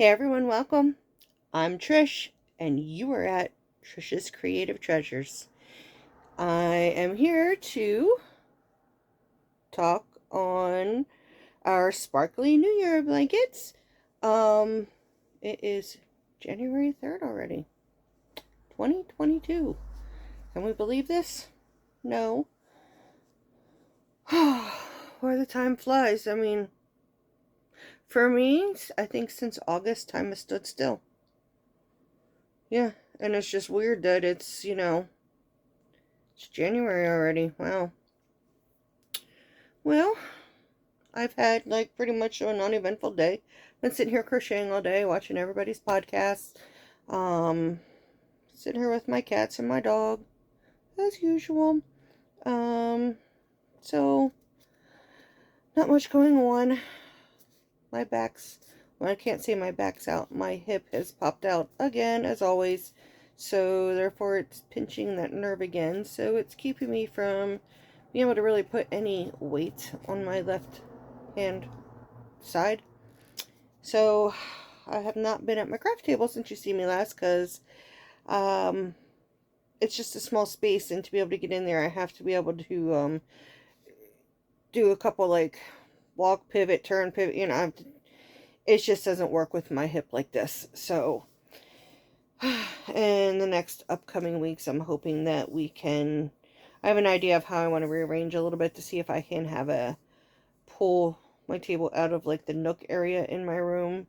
Hey everyone, welcome. I'm Trish, and you are at Trish's Creative Treasures. I am here to talk on our sparkly New Year blankets. It is January 3rd already, 2022. Can we believe this? No. Where the time flies. I mean, for me, I think since August, time has stood still. Yeah, and it's just weird that it's January already. Wow. Well, I've had like pretty much an uneventful day. Been sitting here crocheting all day, watching everybody's podcasts. Um, Sitting here with my cats and my dog, as usual. So not much going on. My back's, well, I can't say my back's out. My hip has popped out again, as always. So therefore it's pinching that nerve again. So it's keeping me from being able to really put any weight on my left hand side. So I have not been at my craft table since you see me last, because it's just a small space, and to be able to get in there I have to be able to do a couple like walk, pivot, turn, pivot, it just doesn't work with my hip like this. So in the next upcoming weeks, I'm hoping that I have an idea of how I want to rearrange a little bit to see if I can pull my table out of like the nook area in my room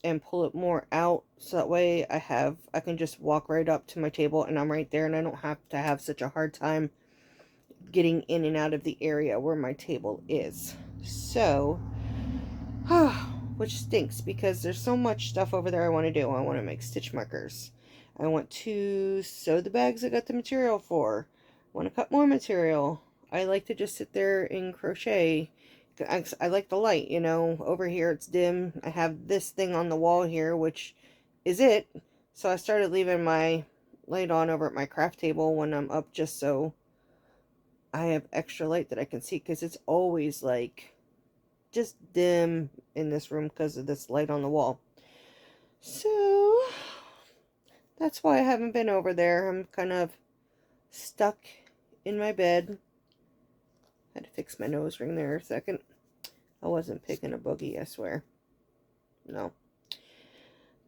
and pull it more out, so that way I can just walk right up to my table and I'm right there, and I don't have to have such a hard time getting in and out of the area where my table is. So which stinks, because there's so much stuff over there I want to do. I want to make stitch markers. I want to sew the bags I got the material for. I want to cut more material. I like to just sit there and crochet. I like the light, over here it's dim. I have this thing on the wall here, which is it. So I started leaving my light on over at my craft table when I'm up, just so I have extra light that I can see, because it's always like just dim in this room because of this light on the wall. So that's why I haven't been over there. I'm kind of stuck in my bed. Had to fix my nose ring there a second. I wasn't picking a boogie, I swear. No.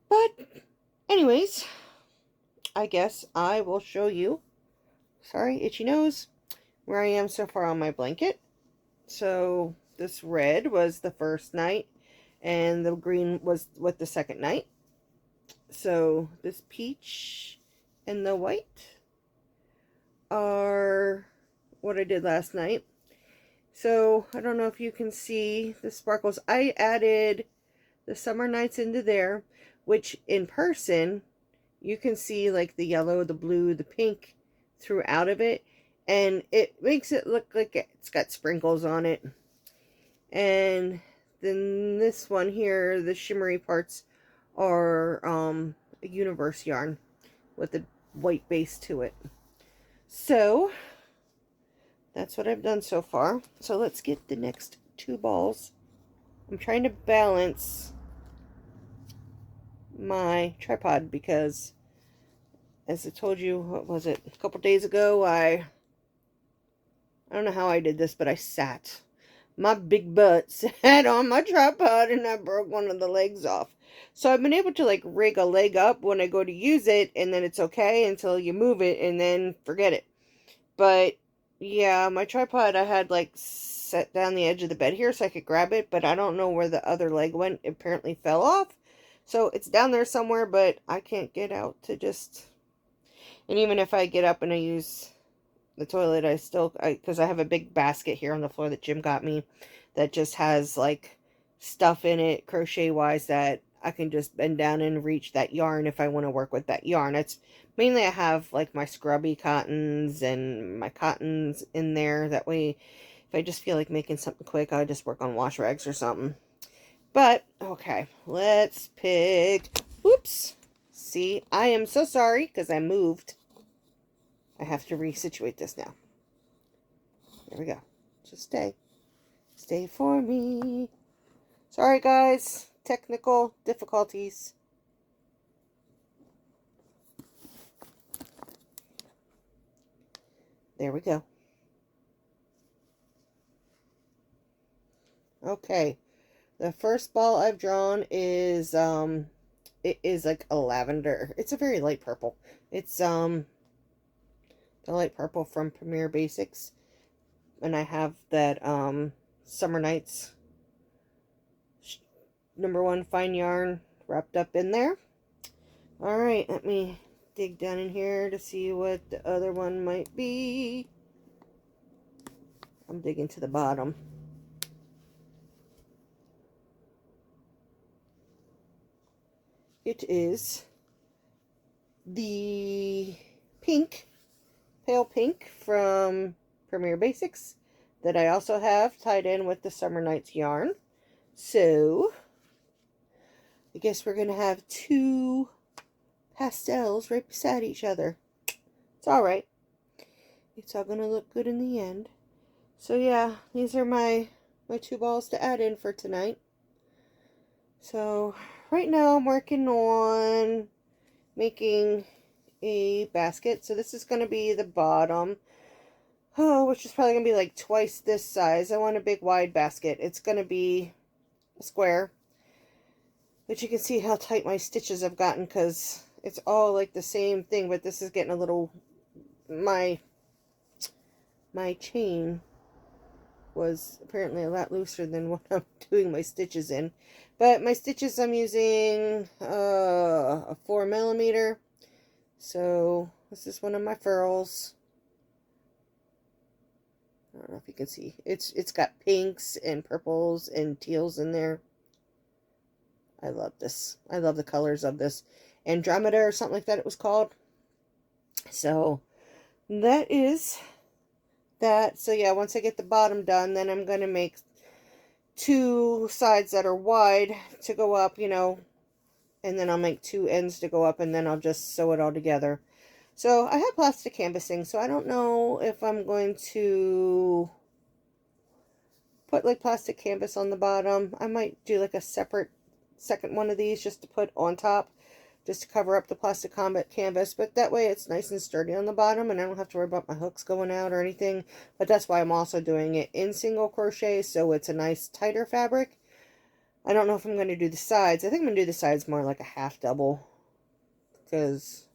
But anyways, I guess I will show you, sorry, itchy nose, where I am so far on my blanket. So this red was the first night, and the green was with the second night. So this peach and the white are what I did last night. So I don't know if you can see the sparkles. I added the summer nights into there, which in person you can see like the yellow, the blue, the pink throughout of it, and it makes it look like it's got sprinkles on it. And then this one here, the shimmery parts are a universe yarn with a white base to it. So that's what I've done so far. So let's get the next two balls. I'm trying to balance my tripod because, as I told you, what was it, a couple days ago, I don't know how I did this, but I sat. My big butt sat on my tripod and I broke one of the legs off. So I've been able to like rig a leg up when I go to use it, and then it's okay until you move it and then forget it. But yeah, my tripod I had like set down the edge of the bed here so I could grab it, but I don't know where the other leg went. It apparently fell off. So it's down there somewhere, but I can't get out to just, and even if I get up and I use the toilet, because I have a big basket here on the floor that Jim got me that just has like stuff in it crochet wise that I can just bend down and reach that yarn if I want to work with that yarn. It's mainly I have like my scrubby cottons and my cottons in there. That way if I just feel like making something quick, I'll just work on wash rags or something. But okay, let's pick. Whoops. See, I am so sorry because I moved. I have to resituate this now. There we go. Just stay. Stay for me. Sorry, guys. technical difficulties. There we go. Okay, the first ball I've drawn is it is like a lavender. It's a very light purple. It's the light purple from Premier Basics, and I have that Summer Nights #1 fine yarn wrapped up in there. All right, let me dig down in here to see what the other one might be. I'm digging to the bottom. It is the pink, pale pink from Premier Basics that I also have tied in with the Summer Nights yarn. So I guess we're going to have two pastels right beside each other. It's alright. It's all going to look good in the end. So yeah, these are my two balls to add in for tonight. So right now I'm working on making a basket. So this is going to be the bottom, which is probably going to be like twice this size. I want a big wide basket. It's going to be a square. But you can see how tight my stitches have gotten because it's all like the same thing, but this is getting a little, my chain was apparently a lot looser than what I'm doing my stitches in. But my stitches, I'm using a 4mm. So this is one of my furls. I don't know if you can see. It's got pinks and purples and teals in there. I love this. I love the colors of this. Andromeda or something like that it was called. So that is that. So yeah, once I get the bottom done, then I'm going to make two sides that are wide to go up, you know, and then I'll make two ends to go up, and then I'll just sew it all together. So I have plastic canvassing, so I don't know if I'm going to put like plastic canvas on the bottom. I might do like a separate second one of these just to put on top, just to cover up the plastic canvas, but that way it's nice and sturdy on the bottom and I don't have to worry about my hooks going out or anything. But that's why I'm also doing it in single crochet, so it's a nice tighter fabric. I don't know if I'm going to do the sides. I think I'm going to do the sides more like a half double, because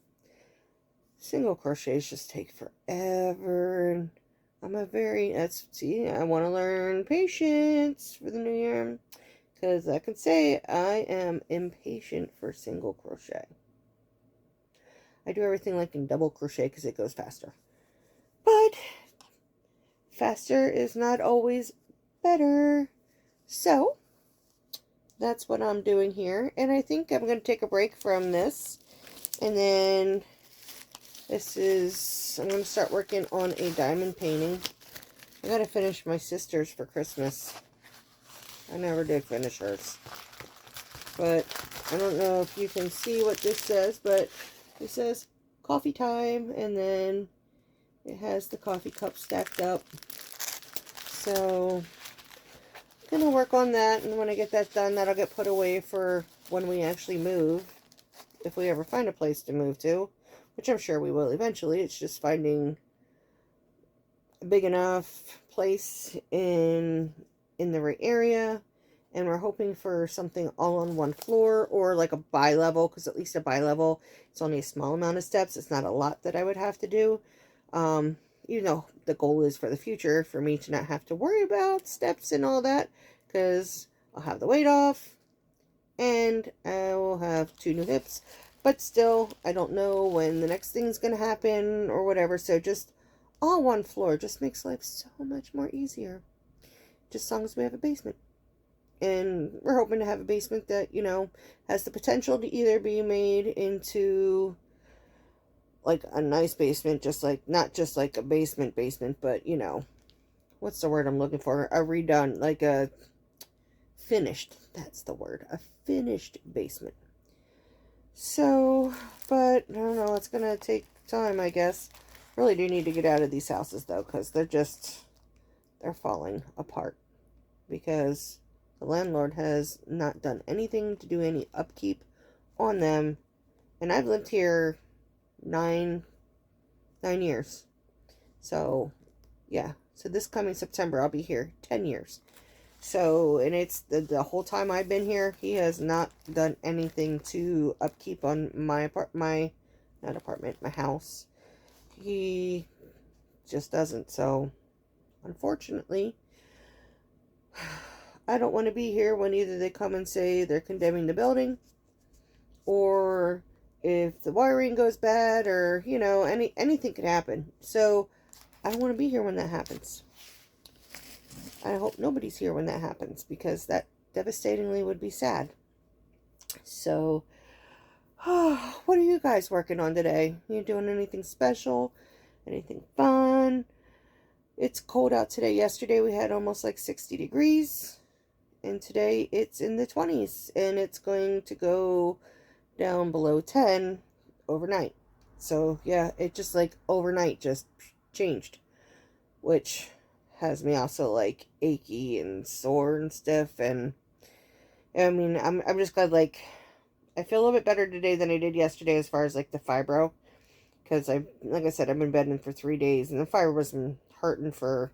single crochets just take forever, and I'm a very, I want to learn patience for the new year. Because I can say I am impatient for single crochet. I do everything like in double crochet because it goes faster. But faster is not always better. So that's what I'm doing here. And I think I'm going to take a break from this. And then I'm going to start working on a diamond painting. I got to finish my sister's for Christmas. I never did finish hers. But I don't know if you can see what this says, but it says coffee time, and then it has the coffee cup stacked up. So I'm going to work on that, and when I get that done, that'll get put away for when we actually move. If we ever find a place to move to, which I'm sure we will eventually. It's just finding a big enough place in the right area, and we're hoping for something all on one floor, or like a bi-level, because at least a bi-level, it's only a small amount of steps. It's not a lot that I would have to do. You know, the goal is for the future for me to not have to worry about steps and all that, because I'll have the weight off and I will have 2 new hips. But still, I don't know when the next thing's going to happen or whatever, so just all one floor just makes life so much more easier. Just as long as we have a basement. And we're hoping to have a basement that, you know, has the potential to either be made into like a nice basement, just like, not just like a basement, but, you know, what's the word I'm looking for? A redone, like a finished, that's the word, a finished basement. So, but I don't know, it's going to take time, I guess. Really do need to get out of these houses though, because they're falling apart. Because The landlord has not done anything to do any upkeep on them. And I've lived here nine years. So, yeah. So this coming September, I'll be here 10 years. So, and it's the whole time I've been here, he has not done anything to upkeep on my house. He just doesn't. So, unfortunately, I don't want to be here when either they come and say they're condemning the building, or if the wiring goes bad, or, you know, anything could happen. So, I don't want to be here when that happens. I hope nobody's here when that happens, because that devastatingly would be sad. So, what are you guys working on today? You doing anything special? Anything fun? It's cold out today. Yesterday we had almost like 60 degrees. And today it's in the 20s. And it's going to go down below 10 overnight. So, yeah, it just like overnight just changed. Which has me also like achy and sore and stiff. And I mean, I'm just glad, like, I feel a little bit better today than I did yesterday as far as like the fibro. Because like I said, I've been bedridden for 3 days. And the fibro was hurting for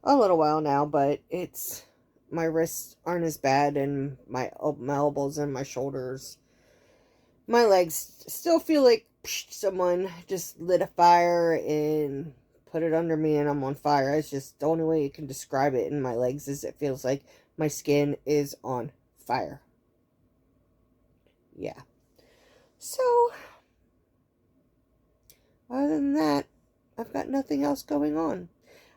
a little while now, but my wrists aren't as bad, and my elbows and my shoulders, my legs still feel like someone just lit a fire and put it under me and I'm on fire. It's just the only way you can describe it in my legs is it feels like my skin is on fire. Yeah. So, other than that, I've got nothing else going on.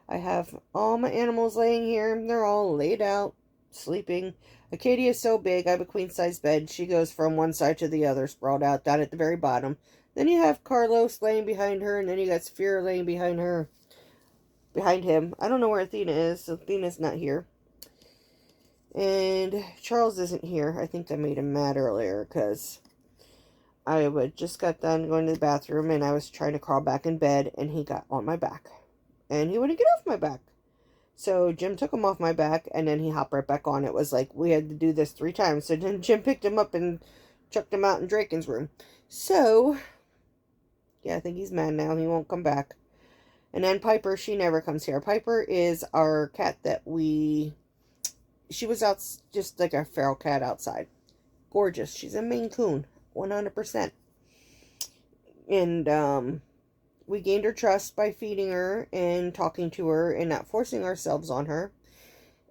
I have all my animals laying here. They're all laid out, sleeping. Acadia is so big, I have a queen-size bed. She goes from one side to the other, sprawled out, down at the very bottom. Then you have Carlos laying behind her, and then you got Saphira laying behind him. I don't know where Athena is, so Athena's not here. And Charles isn't here. I think I made him mad earlier, because I just got done going to the bathroom, and I was trying to crawl back in bed, and he got on my back. And he wouldn't get off my back. So Jim took him off my back, and then he hopped right back on. It was like we had to do this 3 times. So then Jim picked him up and chucked him out in Draken's room. So, yeah, I think he's mad now. He won't come back. And then Piper, she never comes here. Piper is our cat that she was out, just like a feral cat outside. Gorgeous. She's a Maine Coon, 100%. And, we gained her trust by feeding her and talking to her and not forcing ourselves on her.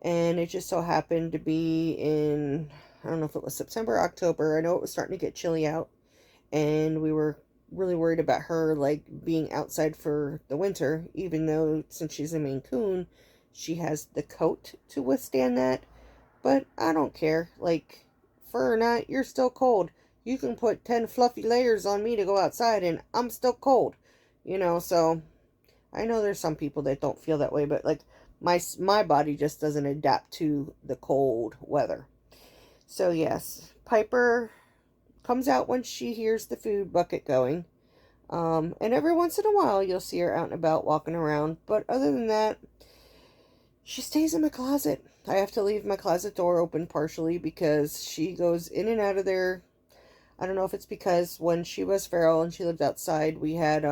And it just so happened to be in, I don't know if it was September, October. I know it was starting to get chilly out. And we were really worried about her, like, being outside for the winter. Even though, since she's a Maine Coon, she has the coat to withstand that. But I don't care. Like, fur or not, you're still cold. You can put 10 fluffy layers on me to go outside and I'm still cold. You know, so I know there's some people that don't feel that way, but like my body just doesn't adapt to the cold weather. So yes, Piper comes out when she hears the food bucket going. And every once in a while you'll see her out and about walking around, but other than that, she stays in my closet. I have to leave my closet door open partially because she goes in and out of there. I don't know if it's because when she was feral and she lived outside, we had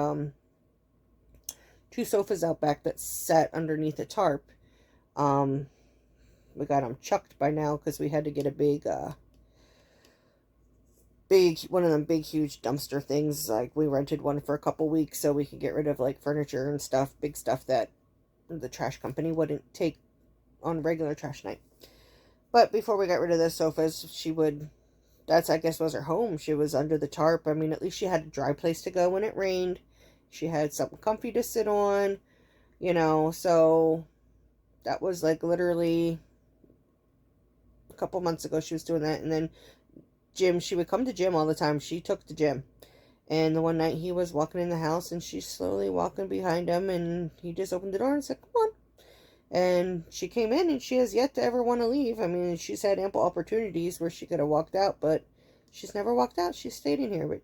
2 sofas out back that sat underneath a tarp. We got them chucked by now because we had to get a big one of them big huge dumpster things. Like, we rented one for a couple weeks so we could get rid of like furniture and stuff, big stuff that the trash company wouldn't take on regular trash night. But before we got rid of the sofas, that's, I guess, was her home. She was under the tarp. I mean, at least she had a dry place to go when it rained. She had something comfy to sit on, you know, so that was like literally a couple months ago she was doing that. And then Jim, she would come to Jim all the time. She took to Jim. And the one night he was walking in the house and she's slowly walking behind him and he just opened the door and said, "Come on." And she came in and she has yet to ever want to leave. I mean, she's had ample opportunities where she could have walked out, but she's never walked out. She's stayed in here. But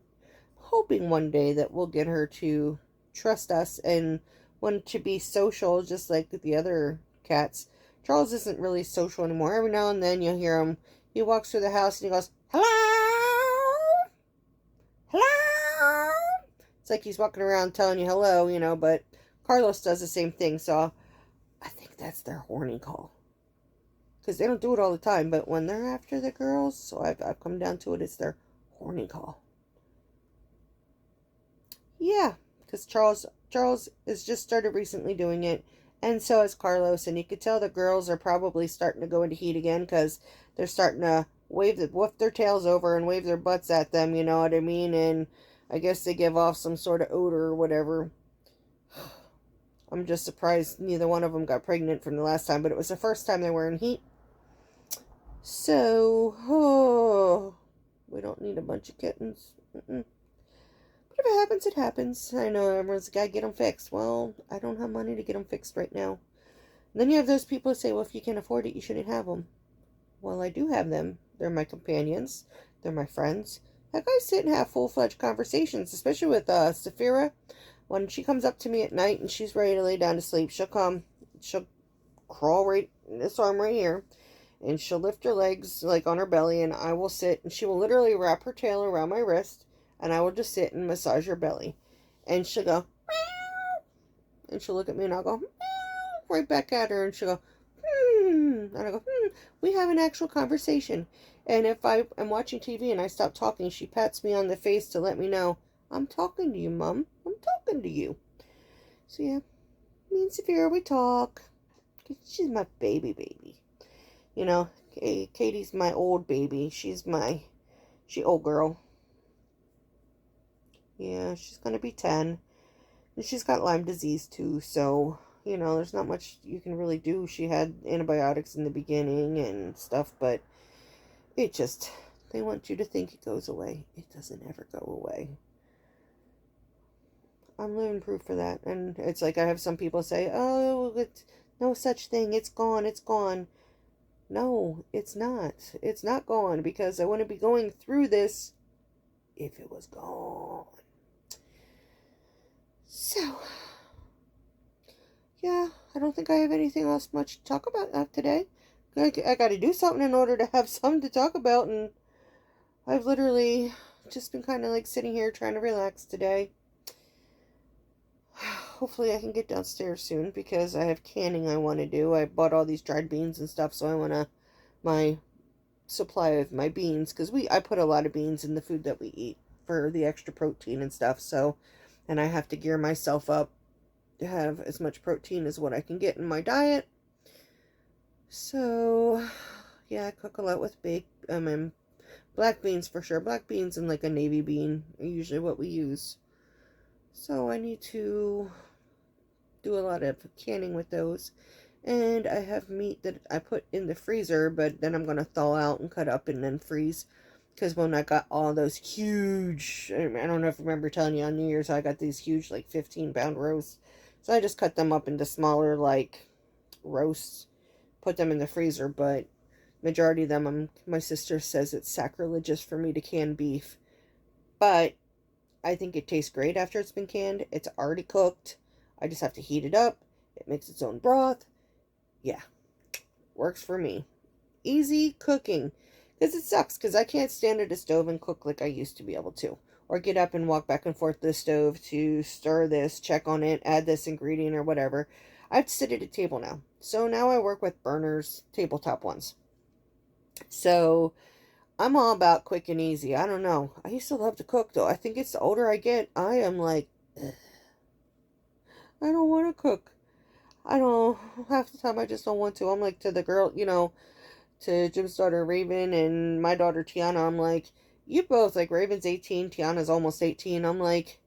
hoping one day that we'll get her to trust us and want to be social just like the other cats. Charles isn't really social anymore. Every now and then you'll hear him. He walks through the house and he goes, hello? Hello? It's like he's walking around telling you hello, you know, but Carlos does the same thing, so I think that's their horny call. Because they don't do it all the time, but when they're after the girls, so I've come down to it, it's their horny call. Yeah, because Charles has just started recently doing it, and so has Carlos, and you could tell the girls are probably starting to go into heat again, because they're starting to woof their tails over and wave their butts at them, you know what I mean, and I guess they give off some sort of odor or whatever. I'm just surprised neither one of them got pregnant from the last time, but it was the first time they were in heat. So, oh, we don't need a bunch of kittens. But if it happens, it happens. I know everyone's got to get them fixed. Well, I don't have money to get them fixed right now. And then you have those people who say, well, if you can't afford it, you shouldn't have them. Well, I do have them. They're my companions. They're my friends. Heck, I sit and have full-fledged conversations, especially with Saphira. When she comes up to me at night and she's ready to lay down to sleep, she'll crawl right in this arm right here, and she'll lift her legs like on her belly, and I will sit, and she will literally wrap her tail around my wrist, and I will just sit and massage her belly, and she'll go, meow, and she'll look at me, and I'll go, meow, right back at her, and she'll go, and I go, we have an actual conversation. And if I am watching TV and I stop talking, she pats me on the face to let me know, I'm talking to you, Mom. I'm talking to you. So yeah, me and Saphira, we talk. She's my baby. You know, Katie's my old baby. She old girl. Yeah, she's gonna be 10. And she's got Lyme disease too, so, you know, there's not much you can really do. She had antibiotics in the beginning and stuff, but they want you to think it goes away. It doesn't ever go away. I'm living proof for that. And it's like I have some people say, oh, it's no such thing. It's gone. No, it's not. It's not gone, because I wouldn't be going through this if it was gone. So, yeah, I don't think I have anything else much to talk about today. I got to do something in order to have something to talk about, and I've literally just been kind of like sitting here trying to relax today. Hopefully I can get downstairs soon, because I have canning I want to do. I bought all these dried beans and stuff, so I want my supply of my beans, because I put a lot of beans in the food that we eat for the extra protein and stuff, so, and I have to gear myself up to have as much protein as what I can get in my diet. So, yeah, I cook a lot with and black beans for sure. Black beans and like a navy bean are usually what we use. So I need to do a lot of canning with those. And I have meat that I put in the freezer, but then I'm going to thaw out and cut up and then freeze. Because when I got all those huge, I don't know if I remember telling you on New Year's, I got these huge like 15-pound roasts. So I just cut them up into smaller like roasts, put them in the freezer, but majority of them, my sister says it's sacrilegious for me to can beef. But I think it tastes great after it's been canned. It's already cooked. I just have to heat it up. It makes its own broth. Yeah, works for me. Easy cooking. Because it sucks, because I can't stand at a stove and cook like I used to be able to. Or get up and walk back and forth to the stove to stir this, check on it, add this ingredient or whatever. I have to sit at a table now. So now I work with burners, tabletop ones. So I'm all about quick and easy. I don't know. I used to love to cook, though. I think it's the older I get, I am like, ugh. I don't want to cook. I don't, half the time I just don't want to. I'm like to the girl, you know, to Jim's daughter Raven and my daughter Tiana, I'm like, you both, like Raven's 18, Tiana's almost 18. I'm like,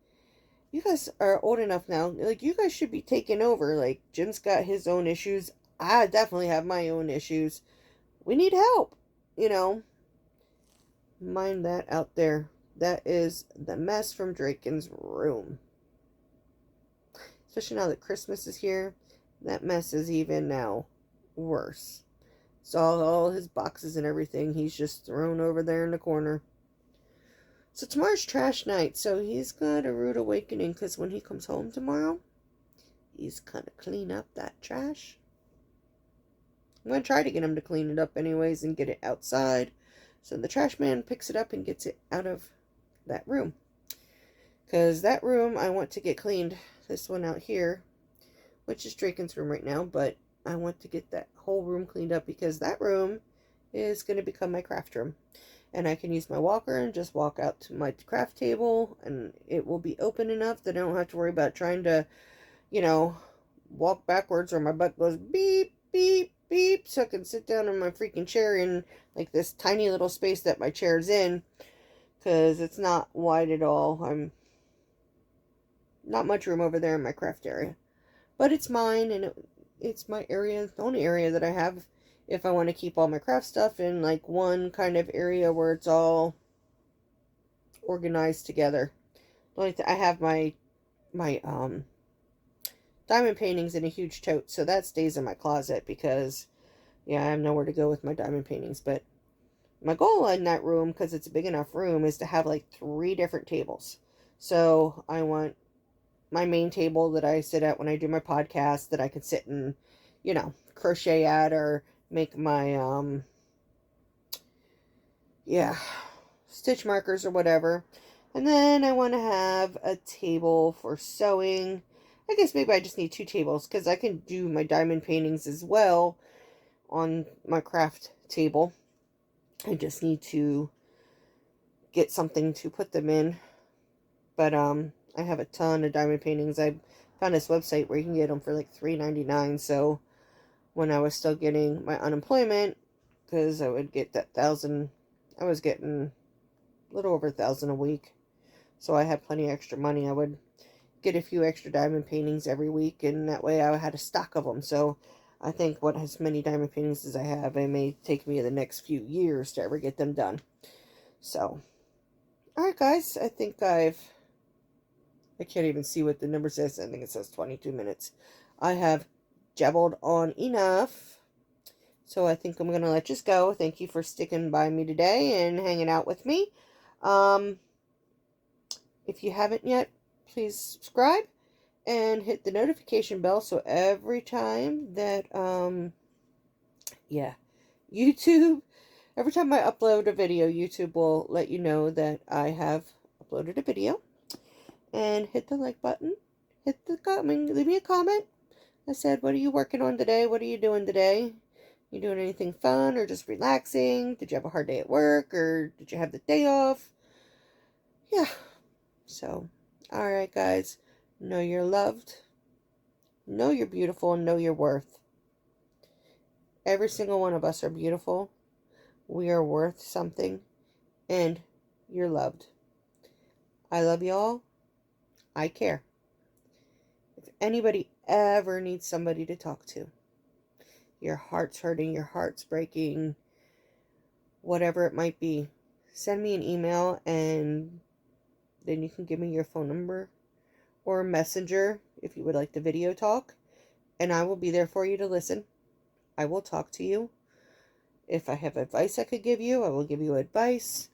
you guys are old enough now. Like, you guys should be taking over. Like, Jim's got his own issues. I definitely have my own issues. We need help, you know. Mind that out there. That is the mess from Draken's room. Especially now that Christmas is here. That mess is even now worse. So all his boxes and everything, he's just thrown over there in the corner. So tomorrow's trash night. So he's got a rude awakening, because when he comes home tomorrow, he's gonna clean up that trash. I'm going to try to get him to clean it up anyways and get it outside. So the trash man picks it up and gets it out of that room. Because that room I want to get cleaned. This one out here, which is Draken's room right now, but I want to get that whole room cleaned up because that room is going to become my craft room. And I can use my walker and just walk out to my craft table, and it will be open enough that I don't have to worry about trying to, you know, walk backwards or my butt goes beep, beep, beep, so I can sit down in my freaking chair in like this tiny little space that my chair's in, because it's not wide at all. I'm not much room over there in my craft area, but it's mine, and it's my area, the only area that I have if I want to keep all my craft stuff in like one kind of area where it's all organized together. Like I have my diamond paintings in a huge tote, so that stays in my closet because yeah, I have nowhere to go with my diamond paintings. But my goal in that room, because it's a big enough room, is to have like 3 different tables. So I want my main table that I sit at when I do my podcast that I can sit and, you know, crochet at or make my stitch markers or whatever. And then I want to have a table for sewing. I guess maybe I just need 2 tables because I can do my diamond paintings as well on my craft table. I just need to get something to put them in. But I have a ton of diamond paintings. I found this website where you can get them for like $3.99. So when I was still getting my unemployment, because I would get that 1,000, I was getting a little over 1,000 a week. So I had plenty of extra money. I would get a few extra diamond paintings every week, and that way I had a stock of them. So I think what as many diamond paintings as I have, it may take me the next few years to ever get them done. So, alright guys, I think I can't even see what the number says. I think it says 22 minutes. I have jabbled on enough. So I think I'm going to let you go. Thank you for sticking by me today and hanging out with me. If you haven't yet, please subscribe and hit the notification bell so every time that, YouTube, every time I upload a video, YouTube will let you know that I have uploaded a video. And hit the like button, hit the comment, leave me a comment. I said, what are you working on today? What are you doing today? You doing anything fun or just relaxing? Did you have a hard day at work or did you have the day off? Yeah. So, alright guys, know you're loved, know you're beautiful, and know your worth. Every single one of us are beautiful. We are worth something, and you're loved. I love y'all. I care. If anybody ever needs somebody to talk to, your heart's hurting, your heart's breaking, whatever it might be, send me an email and then you can give me your phone number or messenger if you would like to video talk, and I will be there for you to listen. I will talk to you. If I have advice I could give you, I will give you advice,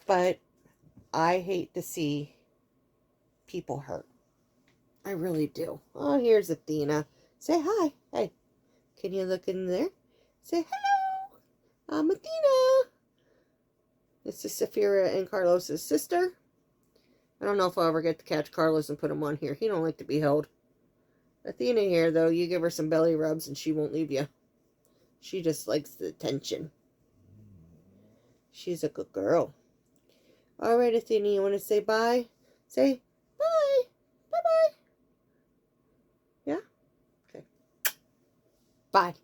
but I hate to see people hurt. I really do. Oh, here's Athena. Say hi. Hey, can you look in there? Say hello. I'm Athena. This is Sapphira and Carlos's sister. I don't know if I'll ever get to catch Carlos and put him on here. He don't like to be held. Athena here, though, you give her some belly rubs and she won't leave you. She just likes the attention. She's a good girl. Alright, Athena, you want to say bye? Say bye. Bye-bye. Yeah? Okay. Bye.